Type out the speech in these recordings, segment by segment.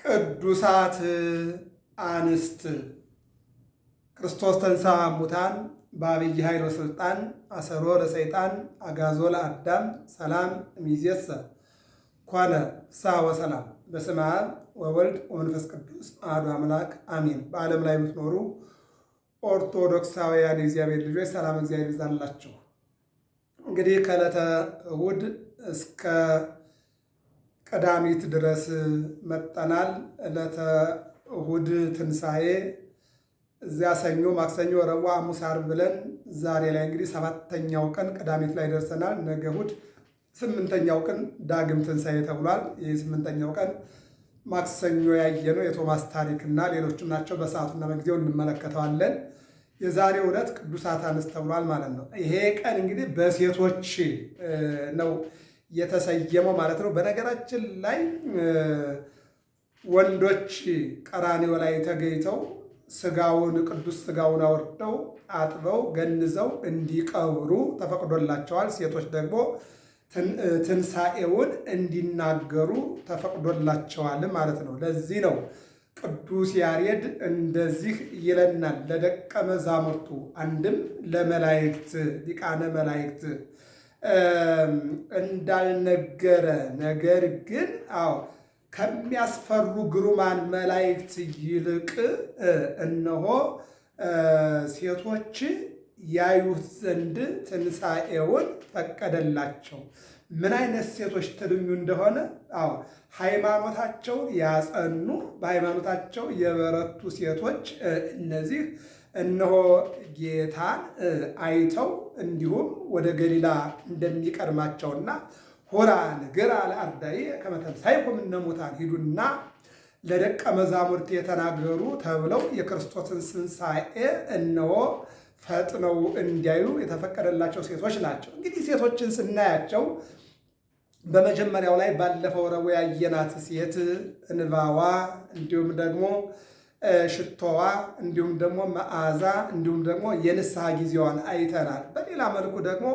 ቅዱሳት አንስት ክርስቶስ ተንሥአ እሙታን በዐቢይ ኃይል ወሥልጣን አሰሮ ለሰይጣን አግዓዞ ለአዳም ሰላም እምይእዜሰ ኮነ ፍስሐ ወሰላም። በስመ አብ ወወልድ ወመንፈስ ቅዱስ አሐዱ አምላክ አሜን። በዓለም ላይ የምትኖሩ ኦርቶዶክሳውያን የእግዚአብሔር ልጆች ሰላም እግዚአብሔር ይብዛላችሁ። እንግዲህ ከዕለተ እሑድ እስከ ቀዳሚት ድረስ መጠናል። ዕለተ እሑድ ትንሣኤ፣ እዚያ ሰኞ፣ ማክሰኞ፣ ረቡዕ፣ ሐሙስ፣ ዓርብ ብለን ዛሬ ላይ እንግዲህ ሰባተኛው ቀን ቀዳሚት ላይ ደርሰናል። ነገ እሑድ ስምንተኛው ቀን ዳግም ትንሣኤ ተብሏል። ይህ ስምንተኛው ቀን ማክሰኞ ያየነው የቶማስ ታሪክና ሌሎችም ናቸው። በሰዓቱና በጊዜው እንመለከተዋለን። የዛሬው ዕለት ቅዱሳት አንስት ተብሏል ማለት ነው። ይሄ ቀን እንግዲህ በሴቶች ነው የተሰየመው ማለት ነው። በነገራችን ላይ ወንዶች ቀራንዮ ላይ ተገኝተው ስጋውን ቅዱስ ስጋውን አወርደው አጥበው ገንዘው እንዲቀብሩ ተፈቅዶላቸዋል። ሴቶች ደግሞ ትንሣኤውን እንዲናገሩ ተፈቅዶላቸዋል ማለት ነው። ለዚህ ነው ቅዱስ ያሬድ እንደዚህ ይለናል ለደቀ መዛሙርቱ፣ አንድም ለመላእክት ሊቃነ መላእክት እንዳልነገረ፣ ነገር ግን ከሚያስፈሩ ግሩማን መላእክት ይልቅ እነሆ ሴቶች ያዩት ዘንድ ትንሣኤውን ፈቀደላቸው። ምን አይነት ሴቶች ትልኙ እንደሆነ ሃይማኖታቸውን ያጸኑ፣ በሃይማኖታቸው የበረቱ ሴቶች እነዚህ እነሆ ጌታን አይተው እንዲሁም ወደ ገሊላ እንደሚቀድማቸውና ሆራ ንግር ለአርዳኢ ከመ ተንሣእኩ እምነ ሙታን፣ ሂዱና ለደቀ መዛሙርት የተናገሩ ተብለው የክርስቶስን ትንሣኤ እነሆ ፈጥነው እንዲያዩ የተፈቀደላቸው ሴቶች ናቸው። እንግዲህ ሴቶችን ስናያቸው በመጀመሪያው ላይ ባለፈው ረቡዕ ያየናት ሴት እንባዋ፣ እንዲሁም ደግሞ ሽቶዋ፣ እንዲሁም ደግሞ መዓዛ፣ እንዲሁም ደግሞ የንስሐ ጊዜዋን አይተናል። በሌላ መልኩ ደግሞ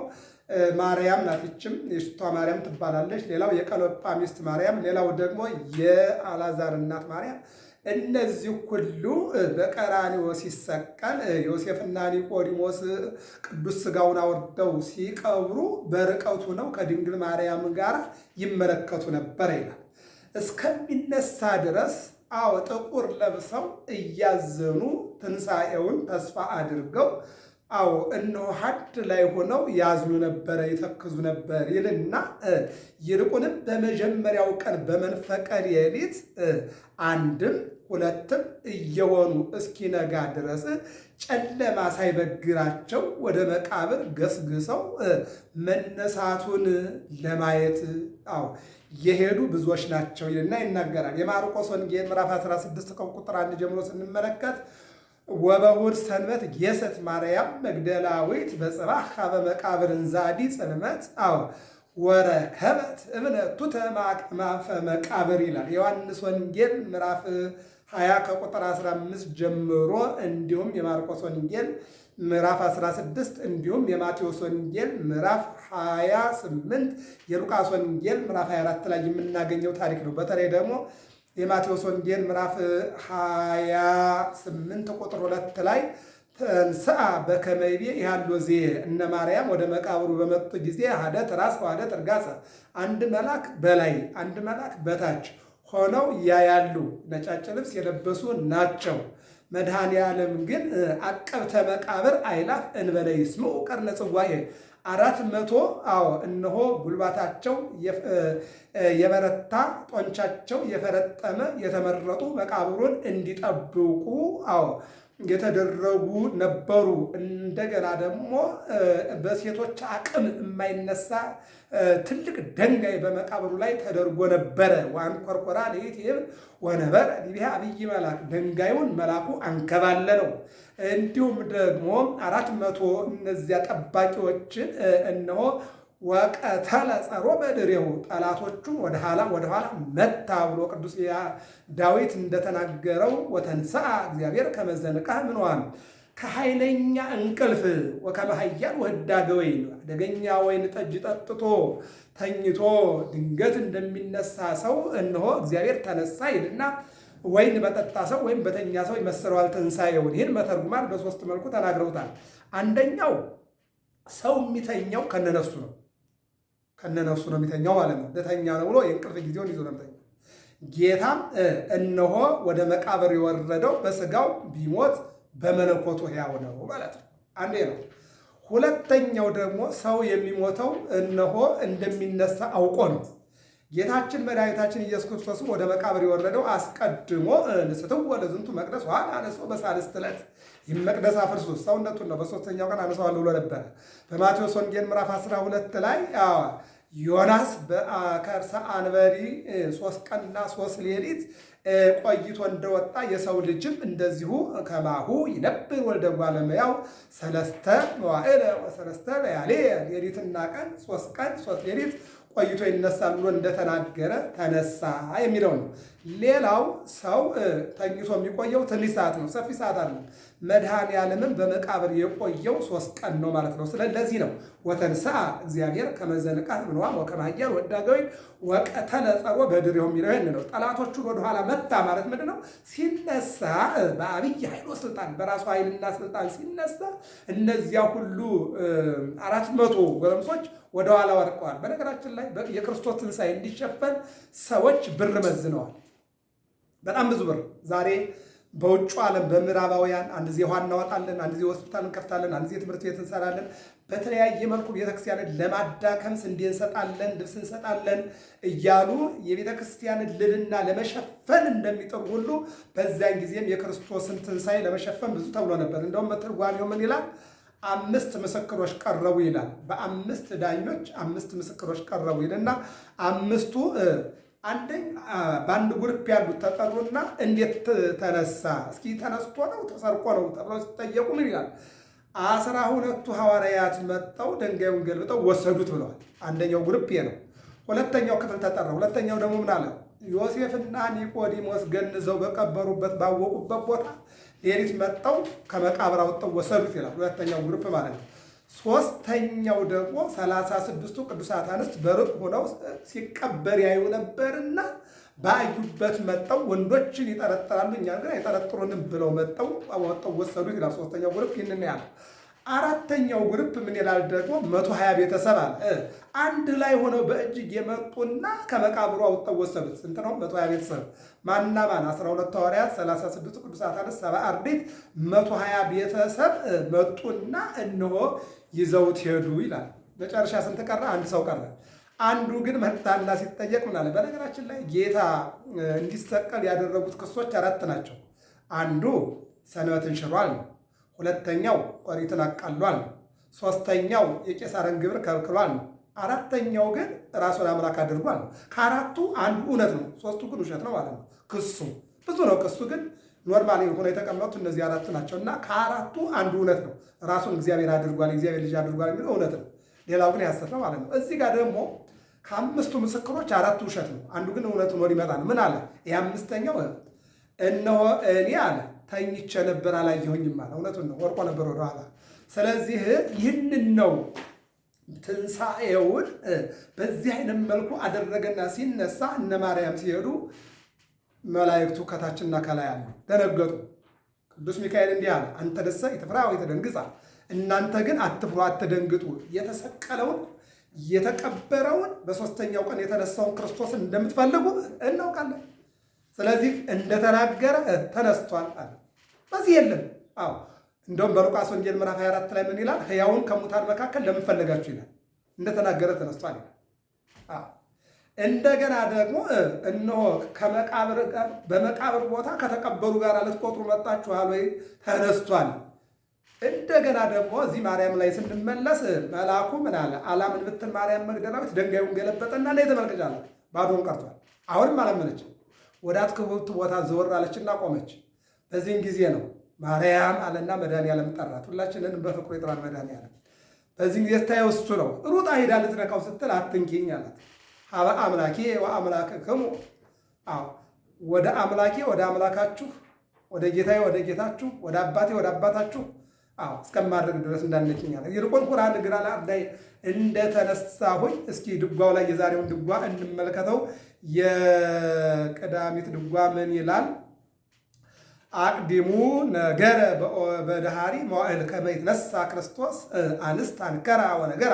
ማርያም ናትችም የሽቷ ማርያም ትባላለች። ሌላው የቀሎጳ ሚስት ማርያም፣ ሌላው ደግሞ የአልዓዛር እናት ማርያም። እነዚህ ሁሉ በቀራንዮ ሲሰቀል ዮሴፍና ኒቆዲሞስ ቅዱስ ሥጋውን አውርደው ሲቀብሩ በርቀቱ ነው ከድንግል ማርያም ጋር ይመለከቱ ነበር ይላል። እስከሚነሳ ድረስ ጥቁር ለብሰው እያዘኑ ትንሣኤውን ተስፋ አድርገው እነሆ ሐድ ላይ ሆነው ያዝኑ ነበረ፣ ይተክዙ ነበር ይልና ይልቁንም በመጀመሪያው ቀን በመንፈቀ ሌሊት አንድም ሁለትም እየሆኑ እስኪነጋ ድረስ ጨለማ ሳይበግራቸው ወደ መቃብር ገስግሰው መነሳቱን ለማየት የሄዱ ብዙዎች ናቸው ይልና ይናገራል። የማርቆስ ወንጌል ምዕራፍ 16 ከቁጥር 1 ጀምሮ ስንመለከት ወበእሑድ ሰንበት ጌሰት ማርያም መግደላዊት በጽባሕ ኀበ መቃብር እንዛዲ ጽልመት ወረከበት እምነቱተ ማእከ መቃብር ይላል። የዮሐንስ ወንጌል ምዕራፍ 20 ከቁጥር 15 ጀምሮ እንዲሁም የማርቆስ ወንጌል ምዕራፍ 16 እንዲሁም የማቴዎስ ወንጌል ምዕራፍ 28 የሉቃስ ወንጌል ምዕራፍ 24 ላይ የምናገኘው ታሪክ ነው። በተለይ ደግሞ የማቴዎስ ወንጌል ምዕራፍ 28 ቁጥር 2 ላይ ተንሥአ በከመ ይቤ ይሃሎ ዜ እነ ማርያም ወደ መቃብሩ በመጡ ጊዜ ሀደት ራስ ወሀደት እርጋጸ፣ አንድ መልአክ በላይ አንድ መልአክ በታች ሆነው ያያሉ። ነጫጭ ልብስ የለበሱ ናቸው። መድኃኔ ዓለም ግን አቀብተ መቃብር አይላፍ እንበለ ይስምዑ ቀርነ ጽዋኤ፣ 400 እነሆ ጉልባታቸው የበረታ ጦንቻቸው የፈረጠመ የተመረጡ መቃብሩን እንዲጠብቁ የተደረጉ ነበሩ። እንደገና ደግሞ በሴቶች አቅም የማይነሳ ትልቅ ድንጋይ በመቃብሩ ላይ ተደርጎ ነበረ። ወአንኰርኰራ ለይእዜብ ወነበረ ዲቤሃ ዐቢይ መልአክ፣ ድንጋዩን መልአኩ አንከባለለው። እንዲሁም ደግሞ 400 እነዚያ ጠባቂዎችን እነሆ ወቀተለ ጸሮ በድሬሁ፣ ጠላቶቹን ወደኋላ መታ ብሎ ቅዱስ ዳዊት እንደተናገረው ወተንሥአ እግዚአብሔር ከመ ዘንቃዕ እምንዋም፣ ከኃይለኛ እንቅልፍ ወከመ ኃያል ወህዳገ ወይን፣ አደገኛ ወይን ጠጅ ጠጥቶ ተኝቶ ድንገት እንደሚነሳ ሰው እነሆ እግዚአብሔር ተነሳ ይልና ወይን በጠጣ ሰው ወይም በተኛ ሰው ይመስለዋል ትንሣኤውን። ይህን መተርጉማን በሶስት መልኩ ተናግረውታል። አንደኛው ሰው የሚተኛው ከነነፍሱ ነው። ከነነፍሱ ነው የሚተኛው ማለት ነው። ለተኛ ነው ብሎ የእንቅልፍ ጊዜውን ይዞ ነው የሚተኛው። ጌታም እነሆ ወደ መቃብር የወረደው በስጋው ቢሞት በመለኮቱ ሕያው ነው ማለት ነው። አንዴ ነው። ሁለተኛው ደግሞ ሰው የሚሞተው እነሆ እንደሚነሳ አውቆ ነው። ጌታችን መድኃኒታችን ኢየሱስ ክርስቶስ ወደ መቃብር የወረደው አስቀድሞ ንስትው ለዝንቱ መቅደስ ወአነሥኦ በሳልስት ዕለት፣ ይህም መቅደስ አፍርሱ ሰውነቱን ነው በሦስተኛው ቀን አነሳዋለሁ ብሎ ነበረ። በማቴዎስ ወንጌል ምዕራፍ 12 ላይ ዮናስ በከርሰ አንበሪ 3 ቀንና 3 ሌሊት ቆይቶ እንደወጣ የሰው ልጅም እንደዚሁ ከማሁ ይነብር ወልደ እጓለ እመሕያው 3 መዋዕለ ወ3 ለያልየ፣ ሌሊትና ቀን 3 ቀን 3 ሌሊት ቆይቶ ይነሳል ብሎ እንደተናገረ ተነሳ የሚለው ነው። ሌላው ሰው ተኝቶ የሚቆየው ትንሽ ሰዓት ነው፣ ሰፊ ሰዓት አይደለም። መድኃኔዓለምም በመቃብር የቆየው 3 ቀን ነው ማለት ነው። ስለዚህ ነው ወተንሥአ እግዚአብሔር ከመ ዘንቃዕ እምንዋም ወከመ ኃያል ወዳገወይን ወቀተለ ጸርዖ በድሬሁ የሚለው ይህን ነው። ጠላቶቹን ወደኋላ መታ ማለት ምንድን ነው? ሲነሳ በአብይ ኃይል ወስልጣን፣ በራሱ ኃይልና ስልጣን ሲነሳ እነዚያ ሁሉ 400 ጎረምሶች ወደኋላ ወድቀዋል። በነገራችን ላይ የክርስቶስ ትንሣኤ እንዲሸፈን ሰዎች ብር መዝነዋል። በጣም ብዙ ብር ዛሬ በውጭ ዓለም በምዕራባውያን አንድ ጊዜ ውሃ እናወጣለን፣ አንድ ጊዜ ሆስፒታል እንከፍታለን፣ አንድ ጊዜ ትምህርት ቤት እንሰራለን። በተለያየ መልኩ ቤተክርስቲያንን ለማዳከም ስንዴ እንሰጣለን፣ ልብስ እንሰጣለን እያሉ የቤተክርስቲያንን ልልና ለመሸፈን እንደሚጥሩ ሁሉ በዚያን ጊዜም የክርስቶስን ትንሣኤ ለመሸፈን ብዙ ተብሎ ነበር። እንደውም በትርጓሜው ምን ይላል? 5 ምስክሮች ቀረቡ ይላል። በ5 ዳኞች 5 ምስክሮች ቀረቡ ይልና 5ቱ በአንድ ግሩፕ ያሉት ተጠሩና እንዴት ተነሳ? እስኪ ተነስቶ ነው ተሰርቆ ነው ተብለው ሲጠየቁ ምን ይላል? 12ቱ ሐዋርያት መጥተው ድንጋዩን ገልብጠው ወሰዱት ብለዋል። አንደኛው ግሩፕ ነው። ሁለተኛው ክፍል ተጠራ። ሁለተኛው ደግሞ ምን አለ? ዮሴፍና ኒቆዲሞስ ገንዘው በቀበሩበት ባወቁበት ቦታ ሌሊት መጥተው ከመቃብር አውጥተው ወሰዱት ይላል። ሁለተኛው ግሩፕ ማለት ነው። ሶስተኛው ደግሞ 36ቱ ቅዱሳት አንስት በሩቅ ሆነው ሲቀበር ያዩ ነበርና ባዩበት መጥተው ወንዶችን ይጠረጥራሉ፣ እኛ ግን አይጠረጥሩንም ብለው መጥተው አወጥተው ወሰዱት ይላል። ሶስተኛው ግሩፕ ይህንን ያለ። አራተኛው ግሩፕ ምን ይላል ደግሞ? 120 ቤተሰብ አለ። አንድ ላይ ሆነው በእጅግ የመጡና ከመቃብሩ አውጥተው ወሰዱት። ስንት ነው? 120 ቤተሰብ። ማንና ማን? 12 ሐዋርያት፣ 36 ቅዱሳት አንስት፣ 70 አርድእት፣ 120 ቤተሰብ መጡና እነሆ ይዘውት ሄዱ ይላል። መጨረሻ ስንት ቀረ? አንድ ሰው ቀረ። አንዱ ግን መጣና ሲጠየቅ ምን አለ? በነገራችን ላይ ጌታ እንዲሰቀል ያደረጉት ክሶች 4 ናቸው። አንዱ ሰንበትን ሽሯል ነው። ሁለተኛው ኦሪትን አቃሏል ነው። ሶስተኛው የቄሳርን ግብር ከልክሏል ነው። አራተኛው ግን ራሱን አምላክ አድርጓል ነው። ከአራቱ አንዱ እውነት ነው፣ 3ቱ ግን ውሸት ነው ማለት ነው። ክሱ ብዙ ነው። ክሱ ግን ኖርማሊ ሆኖ የተቀመጡት እነዚህ 4 ናቸው እና ከአራቱ አንዱ እውነት ነው። ራሱን እግዚአብሔር አድርጓል፣ እግዚአብሔር ልጅ አድርጓል የሚለው እውነት ነው። ሌላው ግን ያሰት ነው ማለት ነው። እዚህ ጋር ደግሞ ከ5ቱ ምስክሮች 4ቱ ውሸት ነው፣ አንዱ ግን እውነት ሆኖ ሊመጣ ነው። ምን አለ? የ5ኛው እነሆ እኔ አለ ተኝቼ ነበር አላየሁኝም አለ። እውነቱን ነው፣ ወርቆ ነበር ወደኋላ። ስለዚህ ይህንን ነው ትንሣኤውን በዚህ አይነት መልኩ አደረገና ሲነሳ እነ ማርያም ሲሄዱ መላእክቱ ከታችና ከላይ አሉ፣ ደነገጡ። ቅዱስ ሚካኤል እንዲህ አለ፣ አንተ ደሰ ይትፍራ ወይትደንግጻ፣ እናንተ ግን አትፍሩ አትደንግጡ። የተሰቀለውን የተቀበረውን በሦስተኛው ቀን የተነሳውን ክርስቶስን እንደምትፈልጉ እናውቃለን። ስለዚህ እንደተናገረ ተነስቷል አለ። በዚህ የለም። አዎ እንደውም በሉቃስ ወንጌል ምዕራፍ 24 ላይ ምን ይላል? ሕያውን ከሙታን መካከል ለምን ፈለጋችሁ ይላል። እንደተናገረ ተነስቷል ይላል። አዎ እንደገና ደግሞ እነሆ ከመቃብር ጋር በመቃብር ቦታ ከተቀበሩ ጋር ልትቆጥሩ መጣችኋል ወይ? ተነስቷል። እንደገና ደግሞ እዚህ ማርያም ላይ ስንመለስ መልአኩ ምን አለ? አላምን ብትል ማርያም መግደላዊት ድንጋዩን ገለበጠና እና የተመልከች አለ። ባዶን ቀርቷል። አሁንም አላመነችም። ወደ አትክልት ቦታ ዘወር አለችና ቆመች። በዚህን ጊዜ ነው ማርያም አለና መድኃኔዓለም ጠራት። ሁላችንን በፍቅሩ ይጥራል መድኃኔዓለም። በዚህን ጊዜ ስታየው እሱ ነው። ሩጣ ሄዳ ልትነካው ስትል አትንኪኝ አላት። ሀበ አምላኬ ወአምላክክሙ፣ አዎ ወደ አምላኬ ወደ አምላካችሁ፣ ወደ ጌታዬ ወደ ጌታችሁ፣ ወደ አባቴ ወደ አባታችሁ አዎ እስከማድረግ ድረስ እንዳነችኝ አለ። ይልቁን ቁርአን ግራ ላይ እንደተነሳሁኝ እስኪ ድጓው ላይ የዛሬውን ድጓ እንመልከተው። የቀዳሚት ድጓ ምን ይላል? አቅዲሙ ነገረ በዳሃሪ መዋዕል ከመ ይትነሣ ክርስቶስ አንስት አንከራ ወነገራ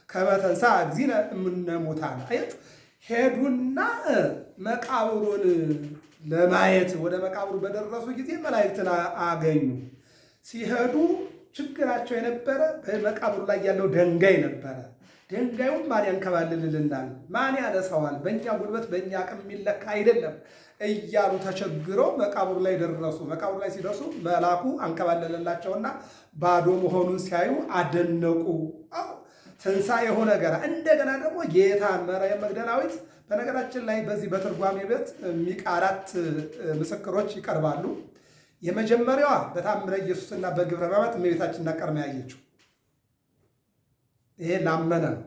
ከመ ተንሥአ እግዚእነ እምነ ሙታን። አያችሁ ሄዱና መቃብሩን ለማየት ወደ መቃብሩ በደረሱ ጊዜ መላእክትን አገኙ። ሲሄዱ ችግራቸው የነበረ በመቃብሩ ላይ ያለው ድንጋይ ነበረ። ድንጋዩን ማን ያንከባልልልናል? ማን ያነሳዋል? በእኛ ጉልበት በእኛ አቅም የሚለካ አይደለም እያሉ ተቸግረው መቃብሩ ላይ ደረሱ። መቃብሩ ላይ ሲደርሱ መልአኩ አንከባለለላቸውና ባዶ መሆኑን ሲያዩ አደነቁ። ትንሣኤው ነገራ። እንደገና ደግሞ ጌታ ማርያም መግደላዊት፣ በነገራችን ላይ በዚህ በትርጓሜ ቤት አራት ምስክሮች ይቀርባሉ። የመጀመሪያዋ በታምረ ኢየሱስና በግብረ ሕማማት እመቤታችንና ቀድማ ያየችው። ይሄ ላመነ ነው።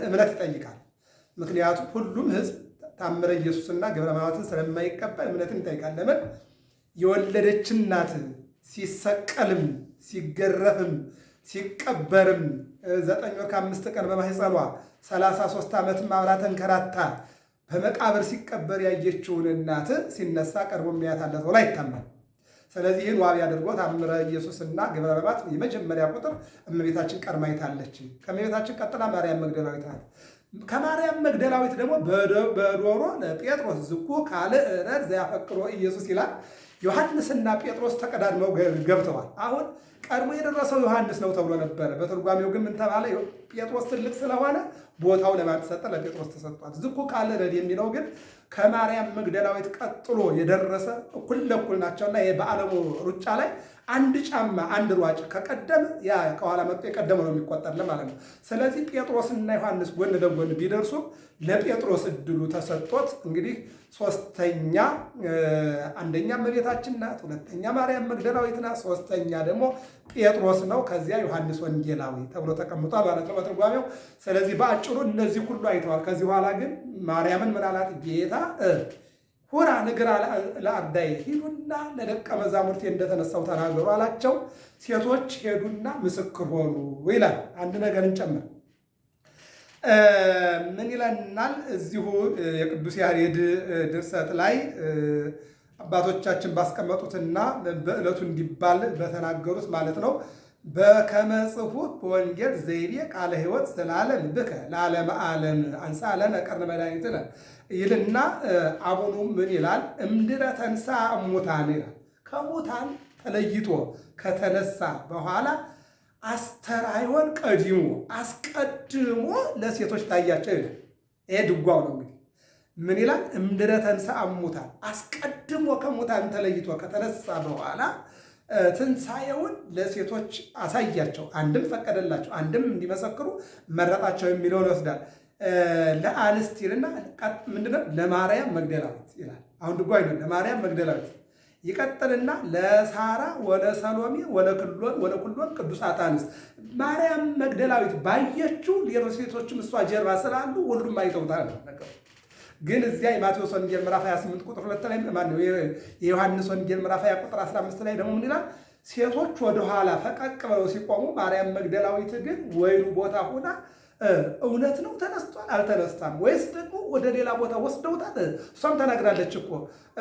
እምነት ይጠይቃል። ምክንያቱም ሁሉም ሕዝብ ታምረ ኢየሱስና ግብረ ሕማማትን ስለማይቀበል እምነትን ይጠይቃል። ለምን? የወለደች እናት ሲሰቀልም ሲገረፍም ሲቀበርም 9 ወር ከ5 ቀን በማህፀኗ 33 ዓመትም አብራ ተንከራታ በመቃብር ሲቀበር ያየችውን እናት ሲነሳ ቀርቦ የሚያያት ተብሎ አይታመንም። ስለዚህ ይህን ዋቢ አድርጎ ታምረ ኢየሱስና ግብረ ሕማማት የመጀመሪያ ቁጥር እመቤታችን ቀድማ አይታለች። ከእመቤታችን ቀጥላ ማርያም መግደላዊት ናት። ከማርያም መግደላዊት ደግሞ በዶሮ ለጴጥሮስ ዝኩ ካልእ ረድ ዘያፈቅሮ ኢየሱስ ይላል። ዮሐንስና ጴጥሮስ ተቀዳድመው ገብተዋል። አሁን ቀድሞ የደረሰው ዮሐንስ ነው ተብሎ ነበረ። በትርጓሜው ግን ምን ተባለ? ጴጥሮስ ትልቅ ስለሆነ ቦታው ለማን ተሰጠ? ለጴጥሮስ ተሰጥቷል። ዝኩ ካልእ ረድ የሚለው ግን ከማርያም መግደላዊት ቀጥሎ የደረሰ እኩል ለእኩል ናቸውና በዓለሙ ሩጫ ላይ አንድ ጫማ አንድ ሯጭ ከቀደመ ያ ከኋላ መጥቶ የቀደመ ነው የሚቆጠርለ ማለት ነው። ስለዚህ ጴጥሮስና ዮሐንስ ጎን ለጎን ቢደርሱ ለጴጥሮስ እድሉ ተሰጥቶት እንግዲህ ሶስተኛ አንደኛ እመቤታችን ናት፣ ሁለተኛ ማርያም መግደላዊት ናት፣ ሶስተኛ ደግሞ ጴጥሮስ ነው። ከዚያ ዮሐንስ ወንጌላዊ ተብሎ ተቀምጧል ማለት ነው በትርጓሜው። ስለዚህ በአጭሩ እነዚህ ሁሉ አይተዋል። ከዚህ በኋላ ግን ማርያምን ምን አላት? ጌታ ሁራ ንግራ ለአርዳዬ፣ ሂዱና ለደቀ መዛሙርቴ እንደተነሳው ተናገሩ አላቸው። ሴቶች ሄዱና ምስክር ሆኑ ይላል። አንድ ነገር እንጨምር። ምን ይለናል? እዚሁ የቅዱስ ያሬድ ድርሰት ላይ አባቶቻችን ባስቀመጡትና በዕለቱ እንዲባል በተናገሩት ማለት ነው። በከመ ጽሑፍ በወንጌል ዘይቤ ቃለ ሕይወት ዘላለም ብከ ለዓለመ ዓለም አንሳ ለነ ቀርነ መድኃኒትነ ይልና አቡኑ ምን ይላል? እምድረ ተንሥአ እሙታን ይላል። ከሙታን ተለይቶ ከተነሳ በኋላ አስተርአዮን ቀዲሞ አስቀድሞ ለሴቶች ታያቸው ይላል። ይሄ ድጓው ነው። እንግዲህ ምን ይላል? እምድረ ተንሥአ እሙታን፣ አስቀድሞ ከሙታን ተለይቶ ከተነሳ በኋላ ትንሣኤውን ለሴቶች አሳያቸው። አንድም ፈቀደላቸው፣ አንድም እንዲመሰክሩ መረጣቸው የሚለውን ይወስዳል። ለአንስቲልና ምንድነው? ለማርያም መግደላዊት ይላል። አሁን ድጓ አይደለም፣ ለማርያም መግደላዊት ይቀጥልና ለሳራ ወለሰሎሜ ወለኩሎን ቅዱሳት አንስት። ማርያም መግደላዊት ባየችው ሌሎች ሴቶችም እሷ ጀርባ ስላሉ ሁሉም አይተውታል ነገሩ። ግን እዚያ የማቴዎስ ወንጌል ምዕራፍ 28 ቁጥር 2 ላይ ማነው የዮሐንስ ወንጌል ምዕራፍ 20 ቁጥር 15 ላይ ደግሞ ምን ይላል? ሴቶች ወደኋላ ፈቀቅ ብለው ሲቆሙ፣ ማርያም መግደላዊት ግን ወይኑ ቦታ ሆና እውነት ነው ተነስቷል አልተነስታም፣ ወይስ ደግሞ ወደ ሌላ ቦታ ወስደውታል? እሷም ተናግራለች እኮ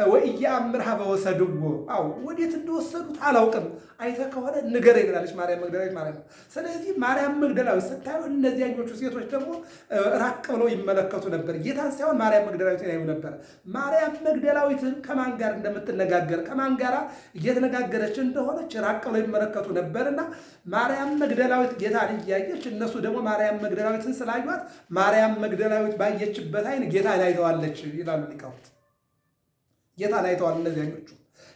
ወኢየአምር ኀበ ወሰድዎ፣ አዎ ወዴት እንደወሰዱት አላውቅም፣ አይተህ ከሆነ ንገረኝ ብላለች ማርያም መግደላዊት ማለት ነው። ስለዚህ ማርያም መግደላዊት ስታዩ እነዚያኞቹ ሴቶች ደግሞ ራቅ ብለው ይመለከቱ ነበር። ጌታን ሳይሆን ማርያም መግደላዊትን ያዩ ነበር። ማርያም መግደላዊትን ከማን ጋር እንደምትነጋገር ከማን ጋር እየተነጋገረች እንደሆነች ራቅ ብለው ይመለከቱ ነበርና ማርያም መግደላዊት ጌታን እያየች፣ እነሱ ደግሞ ማርያም መግደላዊትን ስላዩት ማርያም መግደላዊት ባየችበት አይን ጌታን አይተዋለች ይላሉ ሊቃውንት። ጌታን አይተዋል እነዚያኞቹ።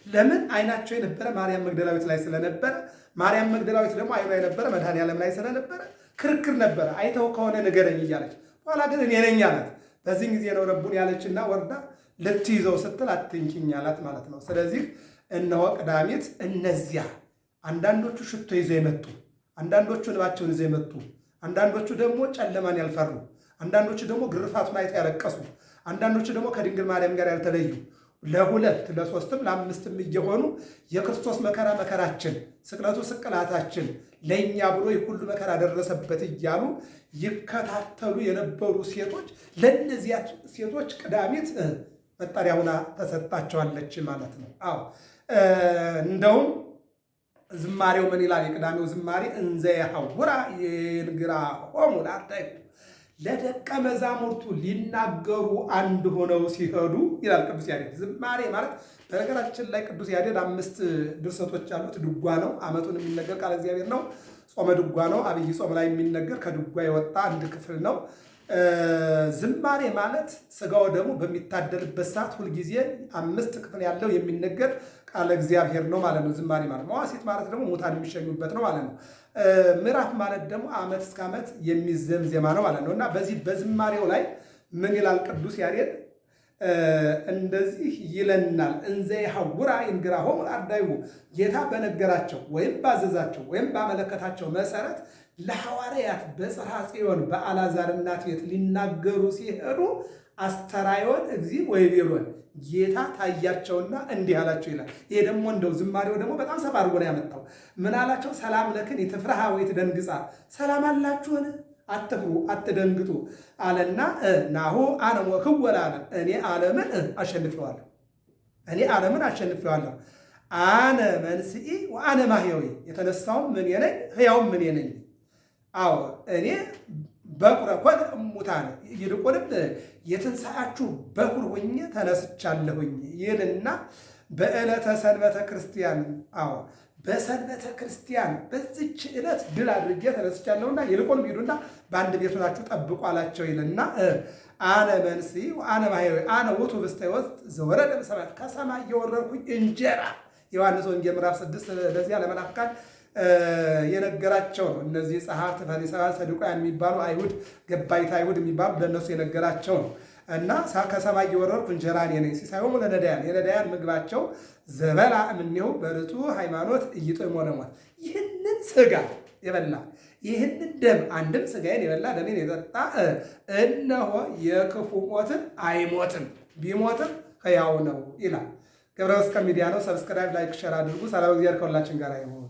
ለምን? አይናቸው የነበረ ማርያም መግደላዊት ላይ ስለነበረ፣ ማርያም መግደላዊት ደግሞ አይኗ የነበረ መድኃኔዓለም ላይ ስለነበረ ክርክር ነበረ። አይተው ከሆነ ንገረኝ እያለች፣ በኋላ ግን እኔ ነኝ አላት። በዚህ ጊዜ ነው ረቡን ያለችና ወርዳ ልትይዘው ስትል አትንኪኝ አላት ማለት ነው። ስለዚህ እነሆ ቀዳሚት እነዚያ አንዳንዶቹ ሽቶ ይዘው የመጡ፣ አንዳንዶቹ እንባቸውን ይዘው የመጡ፣ አንዳንዶቹ ደግሞ ጨለማን ያልፈሩ፣ አንዳንዶቹ ደግሞ ግርፋቱን አይተው ያለቀሱ፣ አንዳንዶቹ ደግሞ ከድንግል ማርያም ጋር ያልተለዩ ለሁለት ለሶስትም ለአምስትም እየሆኑ የክርስቶስ መከራ መከራችን፣ ስቅለቱ ስቅላታችን፣ ለእኛ ብሎ ሁሉ መከራ ደረሰበት እያሉ ይከታተሉ የነበሩ ሴቶች፣ ለእነዚያ ሴቶች ቀዳሚት መጠሪያ ሁና ተሰጣቸዋለች ማለት ነው። አዎ እንደውም ዝማሬው ምን ይላል? የቅዳሜው ዝማሬ እንዘ የሐውራ ይንግራሆሙ ለአርዳኢሁ ለደቀ መዛሙርቱ ሊናገሩ አንድ ሆነው ሲሄዱ ይላል ቅዱስ ያሬድ። ዝማሬ ማለት በነገራችን ላይ ቅዱስ ያሬድ 5 ድርሰቶች አሉት። ድጓ ነው፣ ዓመቱን የሚነገር ቃለ እግዚአብሔር ነው። ጾመ ድጓ ነው፣ አብይ ጾም ላይ የሚነገር ከድጓ የወጣ አንድ ክፍል ነው። ዝማሬ ማለት ስጋው ደግሞ በሚታደልበት ሰዓት ሁልጊዜ 5 ክፍል ያለው የሚነገር ቃለ እግዚአብሔር ነው ማለት ነው። ዝማሬ ማለት መዋሥዕት ማለት ደግሞ ሙታን የሚሸኙበት ነው ማለት ነው። ምዕራፍ ማለት ደግሞ ዓመት እስከ ዓመት የሚዘም ዜማ ነው ማለት ነው። እና በዚህ በዝማሬው ላይ ምን ይላል ቅዱስ ያሬድ? እንደዚህ ይለናል። እንዘ የሐውራ ይንግራሆሙ ለአርዳኢሁ ጌታ በነገራቸው ወይም ባዘዛቸው ወይም ባመለከታቸው መሰረት ለሐዋርያት በጽርሐ ጽዮን በአልዓዛር እናት ቤት ሊናገሩ ሲሄዱ አስተራዮን እግዚእ ወይቤሎን ጌታ ታያቸውና እንዲህ አላቸው ይላል። ይሄ ደግሞ እንደው ዝማሬው ደግሞ በጣም ሰፋ አድርጎ ነው ያመጣው። ምን አላቸው? ሰላም ለክን ይትፍርሃ ወይትደንግጻ፣ ሰላም አላችሁን? አትፍሩ አትደንግጡ አለና ናሁ አነ ወክወ ለዓለም፣ እኔ ዓለምን አሸንፌዋለሁ። እኔ ዓለምን አሸንፌዋለሁ። አነ መንስኢ ወአነ ማሕየዊ፣ የተነሳውም እኔ ነኝ ሕያውም እኔ ነኝ። አዎ እኔ በኩረ ኮነ እሙታን፣ ይልቁንም የትንሣኤያችሁ በኩር ሆኜ ተነስቻለሁኝ ይልና በዕለተ ሰንበተ ክርስቲያን፣ አዎ በሰንበተ ክርስቲያን በዚች ዕለት ድል አድርጌ ተነስቻለሁና ይልቁንም ሂዱና በአንድ ቤት ሆናችሁ ጠብቁ አላቸው ይልና አነ መንሥኢ ወአነ ማሕየዊ አነ ውእቱ ኅብስተ ሕይወት ዘወረደ እምሰማያት፣ ከሰማይ የወረድኩኝ እንጀራ። ዮሐንስ ወንጌል ምዕራፍ 6 ለዚያ ለመናፍቃን የነገራቸው ነው። እነዚህ ጸሐፍት ፈሪሳውያን ሰዱቃውያን የሚባሉ አይሁድ፣ ገባይት አይሁድ የሚባሉ ለእነሱ የነገራቸው ነው። እና ከሰማይ የወረድኩ እንጀራ እኔ ነኝ፣ ሲሳዮሙ ለነዳያን፣ የነዳያን ምግባቸው ዘበላ እምኔሁ በርቱዕ ሃይማኖት ኢይጥዕሞ ለሞት። ይህንን ሥጋ የበላ ይህንን ደም፣ አንድም ሥጋዬን የበላ ደሜን የጠጣ እነሆ የክፉ ሞትን አይሞትም፣ ቢሞትም ሕያው ነው ይላል። ገብረ መስቀል ሚዲያ ነው። ሰብስክራይብ፣ ላይክ፣ ሸር አድርጉ። ሰላም እግዚአብሔር ከሁላችን ጋር ይሁን።